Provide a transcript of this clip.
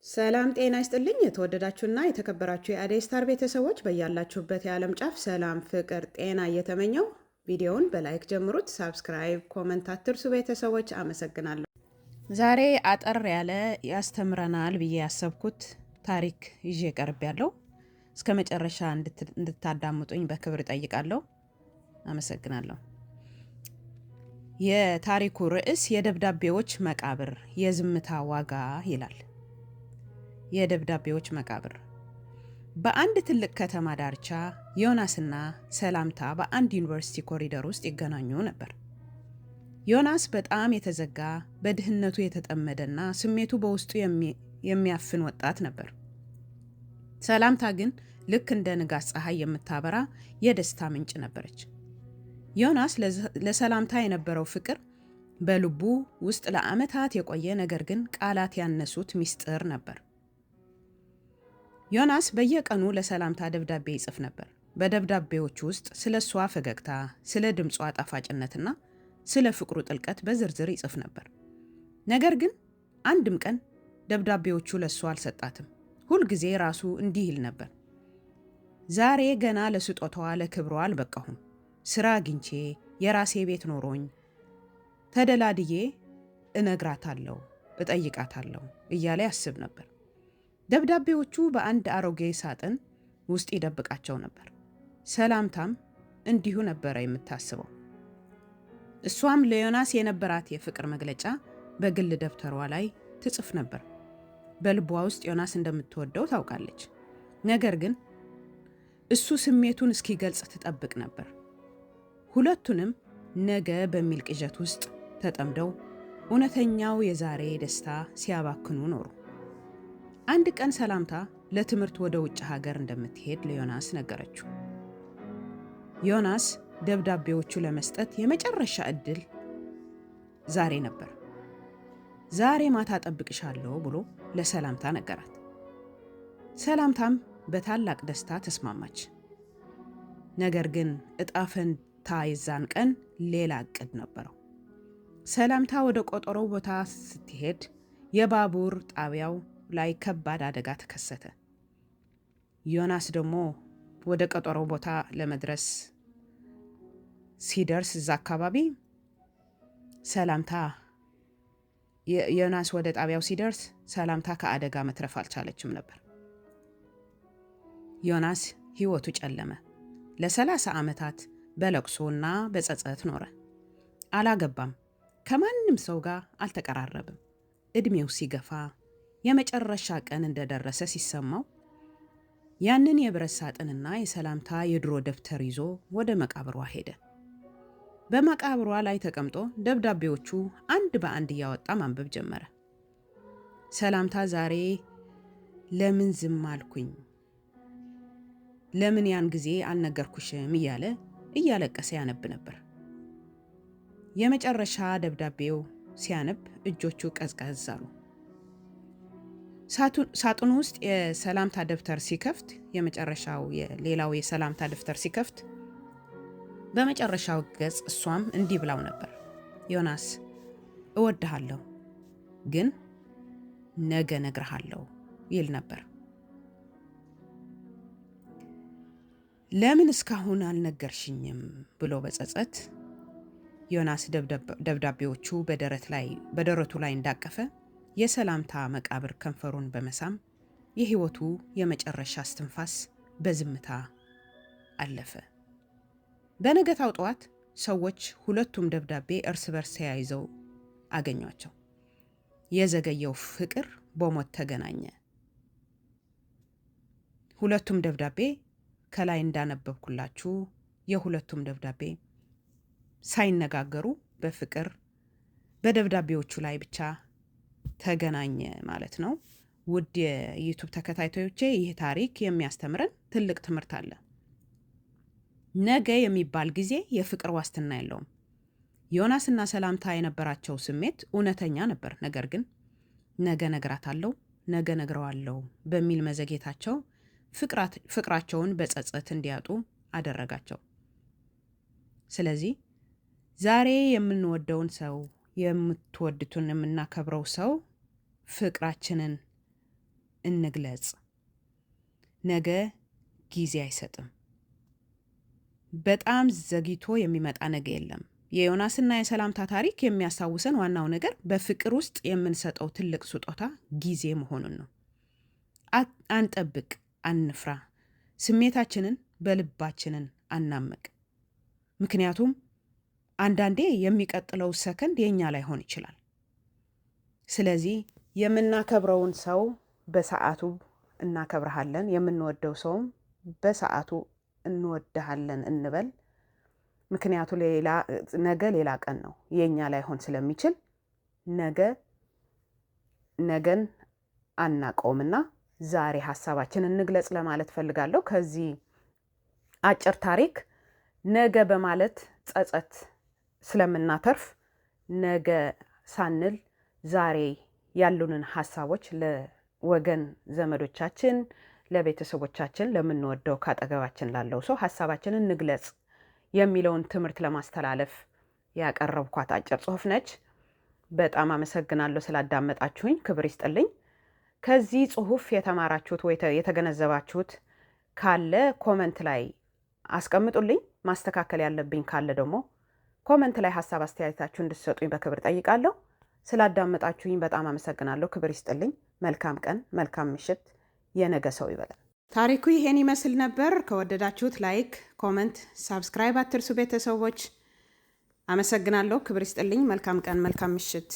ሰላም ጤና ይስጥልኝ። የተወደዳችሁና የተከበራችሁ የአደይ ስታር ቤተሰቦች በያላችሁበት የዓለም ጫፍ ሰላም፣ ፍቅር፣ ጤና እየተመኘው ቪዲዮውን በላይክ ጀምሩት። ሳብስክራይብ፣ ኮመንት አትርሱ። ቤተሰቦች አመሰግናለሁ። ዛሬ አጠር ያለ ያስተምረናል ብዬ ያሰብኩት ታሪክ ይዤ ቀርብ ያለው እስከ መጨረሻ እንድታዳምጡኝ በክብር እጠይቃለሁ። አመሰግናለሁ። የታሪኩ ርዕስ የደብዳቤዎች መቃብር የዝምታ ዋጋ ይላል። የደብዳቤዎች መቃብር። በአንድ ትልቅ ከተማ ዳርቻ ዮናስና ሰላምታ በአንድ ዩኒቨርሲቲ ኮሪደር ውስጥ ይገናኙ ነበር። ዮናስ በጣም የተዘጋ፣ በድህነቱ የተጠመደና ስሜቱ በውስጡ የሚያፍን ወጣት ነበር። ሰላምታ ግን ልክ እንደ ንጋት ፀሐይ የምታበራ የደስታ ምንጭ ነበረች። ዮናስ ለሰላምታ የነበረው ፍቅር በልቡ ውስጥ ለዓመታት የቆየ ነገር ግን ቃላት ያነሱት ሚስጥር ነበር። ዮናስ በየቀኑ ለሰላምታ ደብዳቤ ይጽፍ ነበር። በደብዳቤዎቹ ውስጥ ስለ እሷ ፈገግታ፣ ስለ ድምጿ ጣፋጭነትና ስለ ፍቅሩ ጥልቀት በዝርዝር ይጽፍ ነበር። ነገር ግን አንድም ቀን ደብዳቤዎቹ ለእሷ አልሰጣትም። ሁልጊዜ ራሱ እንዲህ ይል ነበር፣ ዛሬ ገና ለስጦታዋ ለክብሯ አልበቃሁም። ስራ አግኝቼ የራሴ ቤት ኖሮኝ ተደላድዬ እነግራታለሁ፣ እጠይቃታለሁ እያለ ያስብ ነበር። ደብዳቤዎቹ በአንድ አሮጌ ሳጥን ውስጥ ይደብቃቸው ነበር። ሰላምታም እንዲሁ ነበረ የምታስበው። እሷም ለዮናስ የነበራት የፍቅር መግለጫ በግል ደብተሯ ላይ ትጽፍ ነበር። በልቧ ውስጥ ዮናስ እንደምትወደው ታውቃለች። ነገር ግን እሱ ስሜቱን እስኪገልጽ ትጠብቅ ነበር። ሁለቱንም ነገ በሚል ቅዠት ውስጥ ተጠምደው እውነተኛው የዛሬ ደስታ ሲያባክኑ ኖሩ። አንድ ቀን ሰላምታ ለትምህርት ወደ ውጭ ሀገር እንደምትሄድ ለዮናስ ነገረችው። ዮናስ ደብዳቤዎቹ ለመስጠት የመጨረሻ ዕድል ዛሬ ነበር። ዛሬ ማታ ጠብቅሻለሁ ብሎ ለሰላምታ ነገራት። ሰላምታም በታላቅ ደስታ ተስማማች። ነገር ግን ዕጣ ፈንታ የዛን ቀን ሌላ ዕቅድ ነበረው። ሰላምታ ወደ ቀጠሮው ቦታ ስትሄድ የባቡር ጣቢያው ላይ ከባድ አደጋ ተከሰተ። ዮናስ ደግሞ ወደ ቀጠሮው ቦታ ለመድረስ ሲደርስ እዛ አካባቢ ዮናስ ወደ ጣቢያው ሲደርስ ሰላምታ ከአደጋ መትረፍ አልቻለችም ነበር። ዮናስ ሕይወቱ ጨለመ። ለ30 ዓመታት በለቅሶና በጸጸት ኖረ። አላገባም። ከማንም ሰው ጋር አልተቀራረብም። ዕድሜው ሲገፋ የመጨረሻ ቀን እንደደረሰ ሲሰማው ያንን የብረት ሳጥንና የሰላምታ የድሮ ደብተር ይዞ ወደ መቃብሯ ሄደ። በመቃብሯ ላይ ተቀምጦ ደብዳቤዎቹ አንድ በአንድ እያወጣ ማንበብ ጀመረ። ሰላምታ ዛሬ ለምን ዝም አልኩኝ? ለምን ያን ጊዜ አልነገርኩሽም? እያለ እያለቀሰ ያነብ ነበር። የመጨረሻ ደብዳቤው ሲያነብ እጆቹ ቀዝቀዝ አሉ። ሳጥኑ ውስጥ የሰላምታ ደብተር ሲከፍት ሌላው የሰላምታ ደብተር ሲከፍት በመጨረሻው ገጽ እሷም እንዲህ ብላው ነበር፣ ዮናስ እወድሃለሁ፣ ግን ነገ እነግርሃለሁ ይል ነበር። ለምን እስካሁን አልነገርሽኝም ብሎ በጸጸት ዮናስ ደብዳቤዎቹ በደረቱ ላይ እንዳቀፈ የሰላምታ መቃብር ከንፈሩን በመሳም የሕይወቱ የመጨረሻ እስትንፋስ በዝምታ አለፈ። በነገታው ጠዋት ሰዎች ሁለቱም ደብዳቤ እርስ በርስ ተያይዘው አገኟቸው። የዘገየው ፍቅር በሞት ተገናኘ። ሁለቱም ደብዳቤ ከላይ እንዳነበብኩላችሁ የሁለቱም ደብዳቤ ሳይነጋገሩ በፍቅር በደብዳቤዎቹ ላይ ብቻ ተገናኘ ማለት ነው። ውድ የዩቱብ ተከታታዮቼ ይህ ታሪክ የሚያስተምረን ትልቅ ትምህርት አለ። ነገ የሚባል ጊዜ የፍቅር ዋስትና የለውም። ዮናስና ሰላምታ የነበራቸው ስሜት እውነተኛ ነበር። ነገር ግን ነገ እነግራታለሁ፣ ነገ እነግረዋለሁ በሚል መዘግየታቸው ፍቅራቸውን በጸጸት እንዲያጡ አደረጋቸው። ስለዚህ ዛሬ የምንወደውን ሰው፣ የምትወዱትን የምናከብረው ሰው ፍቅራችንን እንግለጽ። ነገ ጊዜ አይሰጥም። በጣም ዘግይቶ የሚመጣ ነገ የለም። የዮናስና የሰላምታ ታሪክ የሚያስታውሰን ዋናው ነገር በፍቅር ውስጥ የምንሰጠው ትልቅ ስጦታ ጊዜ መሆኑን ነው። አንጠብቅ፣ አንፍራ፣ ስሜታችንን በልባችንን አናምቅ። ምክንያቱም አንዳንዴ የሚቀጥለው ሰከንድ የእኛ ላይሆን ይችላል። ስለዚህ የምናከብረውን ሰው በሰዓቱ እናከብረሃለን፣ የምንወደው ሰውም በሰዓቱ እንወድሃለን እንበል። ምክንያቱ ነገ ሌላ ቀን ነው፣ የእኛ ላይሆን ስለሚችል ነገን አናቀውምና ዛሬ ሀሳባችን እንግለጽ ለማለት ፈልጋለሁ። ከዚህ አጭር ታሪክ ነገ በማለት ጸጸት ስለምናተርፍ ነገ ሳንል ዛሬ ያሉንን ሀሳቦች ለወገን ዘመዶቻችን፣ ለቤተሰቦቻችን፣ ለምንወደው ካጠገባችን ላለው ሰው ሀሳባችንን እንግለጽ የሚለውን ትምህርት ለማስተላለፍ ያቀረብኳት አጭር ጽሑፍ ነች። በጣም አመሰግናለሁ ስላዳመጣችሁኝ። ክብር ይስጥልኝ። ከዚህ ጽሑፍ የተማራችሁት ወይ የተገነዘባችሁት ካለ ኮመንት ላይ አስቀምጡልኝ። ማስተካከል ያለብኝ ካለ ደግሞ ኮመንት ላይ ሀሳብ አስተያየታችሁ እንድትሰጡኝ በክብር ጠይቃለሁ። ስላዳመጣችሁኝ በጣም አመሰግናለሁ። ክብር ይስጥልኝ። መልካም ቀን፣ መልካም ምሽት። የነገ ሰው ይበላል። ታሪኩ ይሄን ይመስል ነበር። ከወደዳችሁት ላይክ፣ ኮመንት፣ ሳብስክራይብ አትርሱ ቤተሰቦች። አመሰግናለሁ። ክብር ይስጥልኝ። መልካም ቀን፣ መልካም ምሽት።